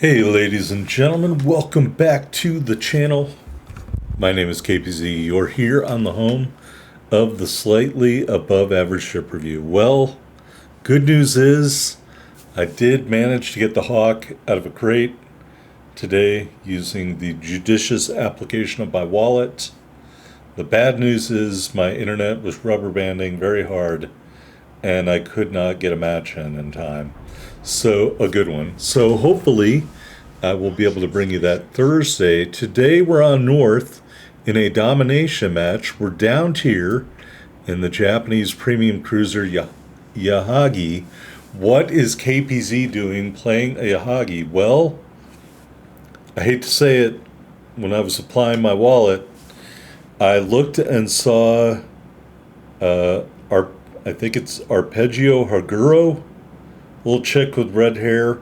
Hey ladies and gentlemen, welcome back to the channel. My name is KPZ. You're here on the home of the slightly above average ship review. Well, good news is I did manage to get the Hawk out of a crate today using the judicious application of my wallet. The bad news is my internet was rubber banding very hard and I could not get a match in time. So, a good one. So, hopefully, I will be able to bring you that Thursday. Today, we're on North in a domination match. We're down tier in the Japanese premium cruiser Yahagi. What is KPZ doing playing a Yahagi? Well, I hate to say it, when I was applying my wallet, I looked and saw I think it's Arpeggio Haguro, little chick with red hair.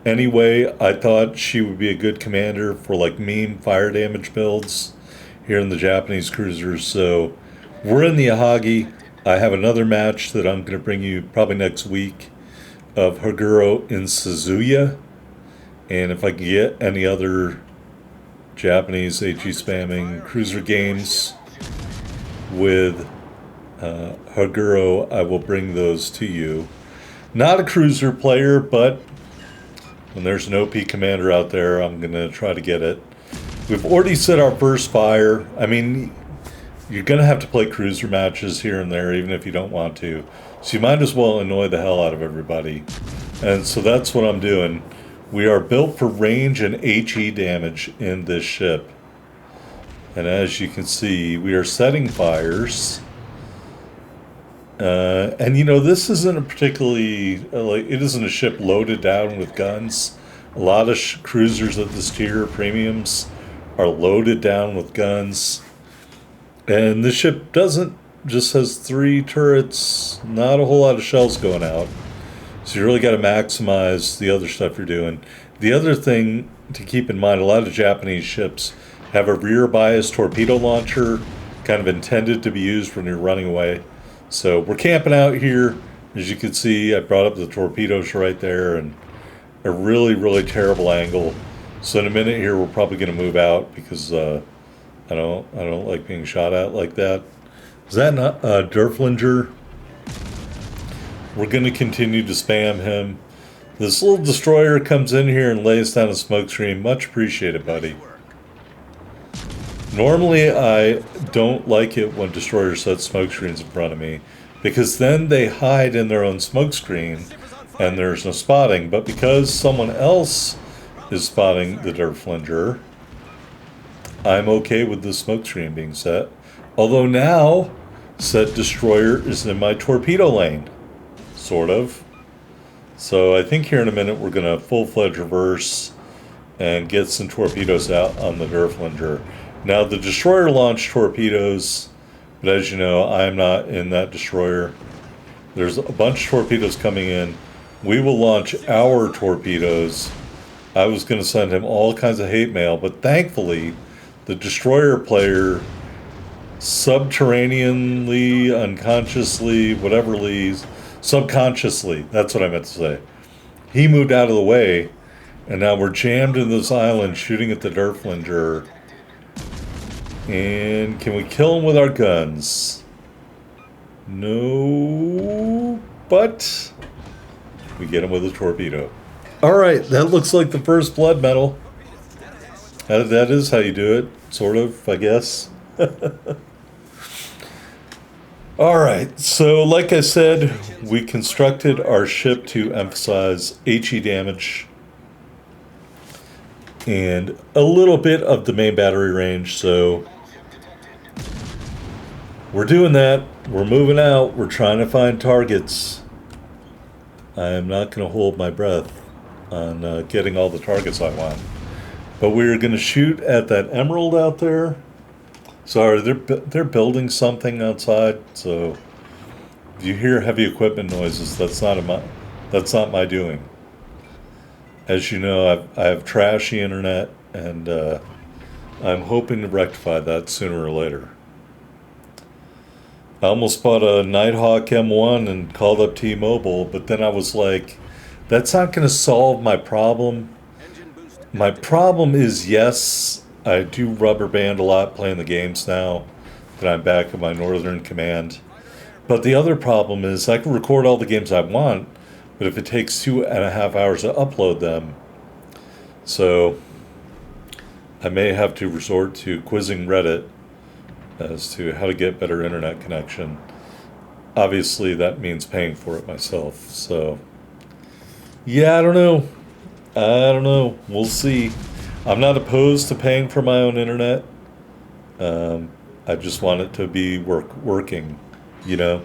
Anyway, I thought she would be a good commander for like meme fire damage builds here in the Japanese cruisers. So we're in the Yahagi. I have another match that I'm going to bring you probably next week of Haguro in Suzuya. And if I can get any other Japanese HE spamming cruiser games with Haguro, I will bring those to you. Not a cruiser player, but when there's an OP commander out there, I'm going to try to get it. We've already set our first fire. I mean, you're going to have to play cruiser matches here and there, even if you don't want to. So you might as well annoy the hell out of everybody. And so that's what I'm doing. We are built for range and HE damage in this ship. And as you can see, we are setting fires. And you know, this isn't a particularly, it isn't a ship loaded down with guns. A lot of cruisers at this tier, premiums, are loaded down with guns. And this ship just has 3 turrets, not a whole lot of shells going out. So you really got to maximize the other stuff you're doing. The other thing to keep in mind, a lot of Japanese ships have a rear bias torpedo launcher, kind of intended to be used when you're running away. So we're camping out here. As you can see, I brought up the torpedoes right there and a really, really terrible angle. So in a minute here, we're probably going to move out because I don't like being shot at like that. Is that not Derflinger? We're going to continue to spam him. This little destroyer comes in here and lays down a smoke screen. Much appreciated, buddy. Normally, I don't like it when destroyers set smoke screens in front of me because then they hide in their own smoke screen and there's no spotting. But because someone else is spotting the Derflinger, I'm okay with the smoke screen being set. Although now, said destroyer is in my torpedo lane, sort of. So I think here in a minute we're going to full-fledged reverse and get some torpedoes out on the Derflinger. Now, the destroyer launched torpedoes, but as you know, I am not in that destroyer. There's a bunch of torpedoes coming in. We will launch our torpedoes. I was going to send him all kinds of hate mail, but thankfully, the destroyer player subterraneanly, unconsciously, subconsciously, that's what I meant to say. He moved out of the way, and now we're jammed in this island shooting at the Derflinger. And can we kill him with our guns? No, but we get him with a torpedo. All right, that looks like the first blood medal. That is how you do it, sort of, I guess. All right, so like I said, we constructed our ship to emphasize HE damage and a little bit of the main battery range, so we're doing that. We're moving out. We're trying to find targets. I am not going to hold my breath on getting all the targets I want. But we're going to shoot at that emerald out there. Sorry, they're building something outside, so if you hear heavy equipment noises, that's not my doing. As you know, I have trashy internet, and I'm hoping to rectify that sooner or later. I almost bought a Nighthawk M1 and called up T-Mobile, but then I was like, that's not going to solve my problem. My problem is, yes, I do rubber band a lot playing the games now that I'm back at my Northern Command. But the other problem is I can record all the games I want, but if it takes 2.5 hours to upload them, so I may have to resort to quizzing Reddit as to how to get better internet connection. Obviously, that means paying for it myself. So, yeah, I don't know. I don't know. We'll see. I'm not opposed to paying for my own internet. I just want it to be working, you know.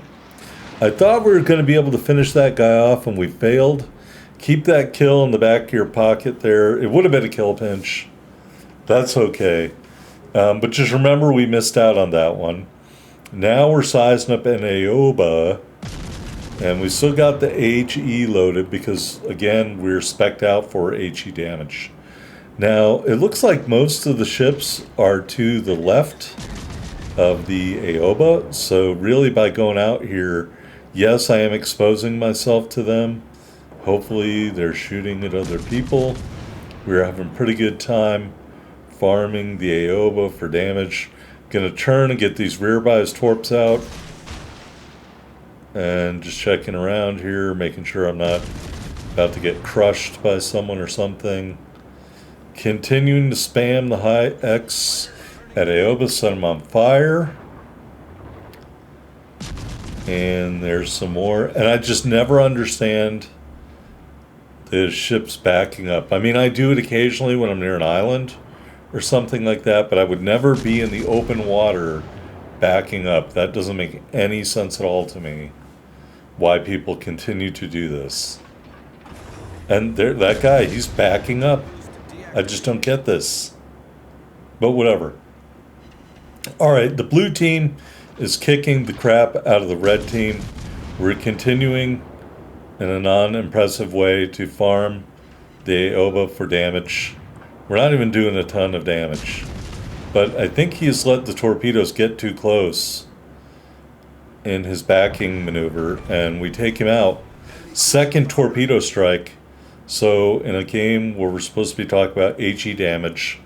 I thought we were going to be able to finish that guy off, and we failed. Keep that kill in the back of your pocket there. It would have been a kill pinch. That's okay. But just remember we missed out on that one. Now we're sizing up an Aoba, and we still got the HE loaded because, again, we're spec'd out for HE damage. Now, it looks like most of the ships are to the left of the Aoba, so really by going out here, yes, I am exposing myself to them. Hopefully they're shooting at other people. We're having a pretty good time farming the Aoba for damage. Gonna turn and get these rear buys torps out. And just checking around here, making sure I'm not about to get crushed by someone or something. Continuing to spam the high X at Aoba, set them on fire. And there's some more. And I just never understand the ships backing up. I mean, I do it occasionally when I'm near an island or something like that, but I would never be in the open water backing up. That doesn't make any sense at all to me. Why people continue to do this. And there, that guy, he's backing up. I just don't get this. But whatever. All right, the blue team is kicking the crap out of the red team. We're continuing in a non-impressive way to farm the Aoba for damage. We're not even doing a ton of damage. But I think he's let the torpedoes get too close in his backing maneuver, and we take him out. Second torpedo strike. So in a game where we're supposed to be talking about HE damage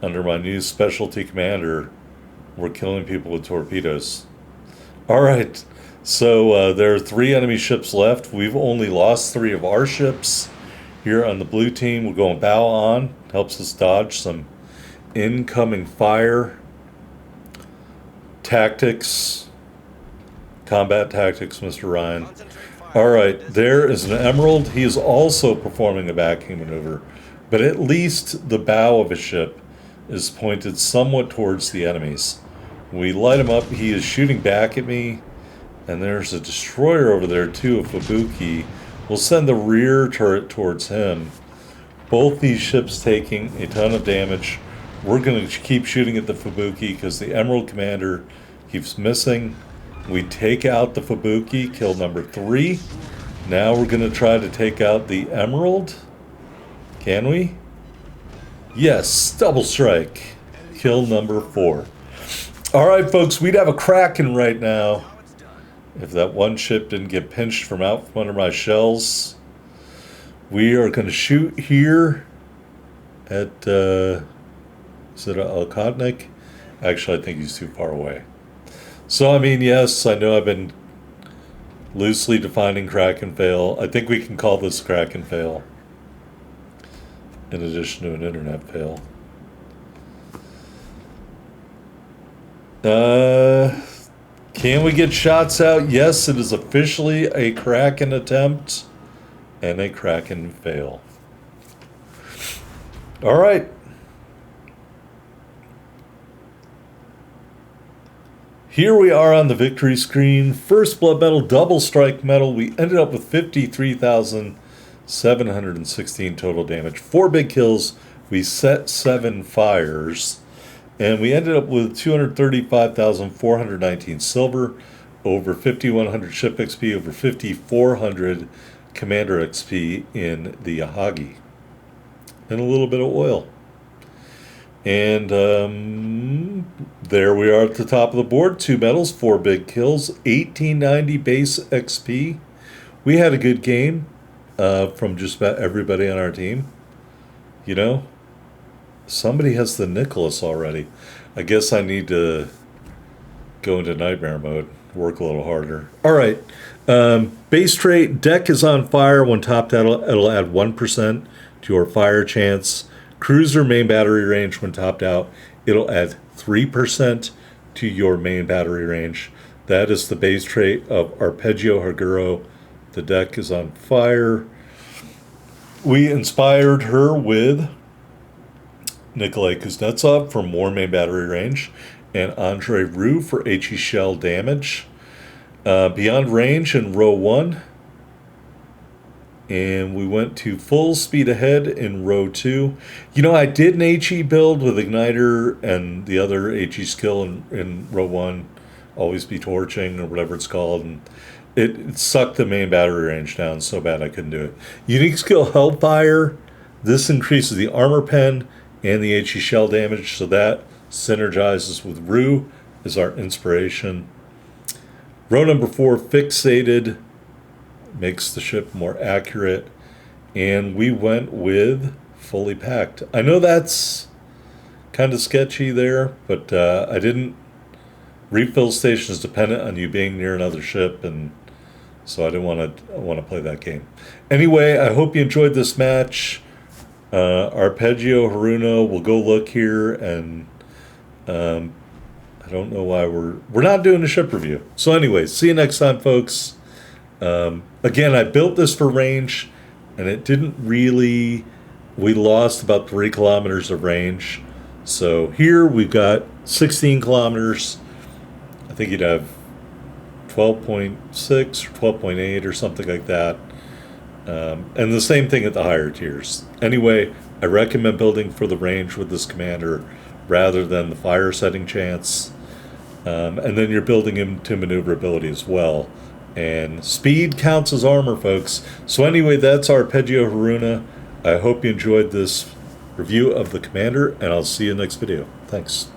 under my new specialty commander, we're killing people with torpedoes. All right, so there are 3 enemy ships left. We've only lost 3 of our ships. Here on the blue team, we're going bow on. Helps us dodge some incoming fire. Tactics. Combat tactics, Mr. Ryan. All right, there is an Emerald. He is also performing a backing maneuver, but at least the bow of his ship is pointed somewhat towards the enemies. We light him up. He is shooting back at me, and there's a destroyer over there too, a Fubuki. We'll send the rear turret towards him. Both these ships taking a ton of damage. We're going to keep shooting at the Fubuki because the Emerald commander keeps missing. We take out the Fubuki, kill number 3. Now we're going to try to take out the Emerald. Can we? Yes, double strike. Kill number 4. All right, folks, we'd have a Kraken right now if that one ship didn't get pinched from out from under my shells. We are going to shoot here at, is it Alkotnik? Actually, I think he's too far away. So, I mean, yes, I know I've been loosely defining Kraken fail. I think we can call this Kraken fail in addition to an internet fail. Can we get shots out? Yes, it is officially a Kraken attempt and a Kraken fail. All right. Here we are on the victory screen. First blood medal, double strike medal. We ended up with 53,716 total damage. 4 big kills. We set 7 fires. And we ended up with 235,419 silver, over 5,100 ship XP, over 5,400 commander XP in the Yahagi. And a little bit of oil. And there we are at the top of the board. 2 medals, 4 big kills, 1890 base XP. We had a good game from just about everybody on our team. You know, Somebody has the Nicholas already. I guess I need to go into nightmare mode, work a little harder. All right. Base trait, deck is on fire. When topped out, it'll add 1% to your fire chance. Cruiser main battery range, when topped out, it'll add 3% to your main battery range. That is the base trait of Arpeggio Haguro. The deck is on fire. We inspired her with Nikolai Kuznetsov for more main battery range, and Andre Roux for HE shell damage. Beyond range in row 1. And we went to full speed ahead in row 2. You know, I did an HE build with Igniter and the other HE skill in row 1, always be torching or whatever it's called, and it sucked the main battery range down so bad I couldn't do it. Unique skill Hellfire. This increases the armor pen and the HE shell damage, so that synergizes with Roux as our inspiration. Row number 4, Fixated, makes the ship more accurate, and we went with Fully Packed. I know that's kind of sketchy there, but I didn't. Refill station is dependent on you being near another ship, and so I didn't want to play that game. Anyway, I hope you enjoyed this match. Arpeggio Haruno, we'll go look here, and I don't know why we're not doing a ship review. So anyway, see you next time, folks. Again, I built this for range, and it didn't really. We lost about 3 kilometers of range. So here we've got 16 kilometers. I think you'd have 12.6 or 12.8 or something like that. And the same thing at the higher tiers. Anyway, I recommend building for the range with this commander rather than the fire setting chance. And then you're building into maneuverability as well. And speed counts as armor, folks. So anyway, that's Arpeggio Haruna. I hope you enjoyed this review of the commander, and I'll see you next video. Thanks.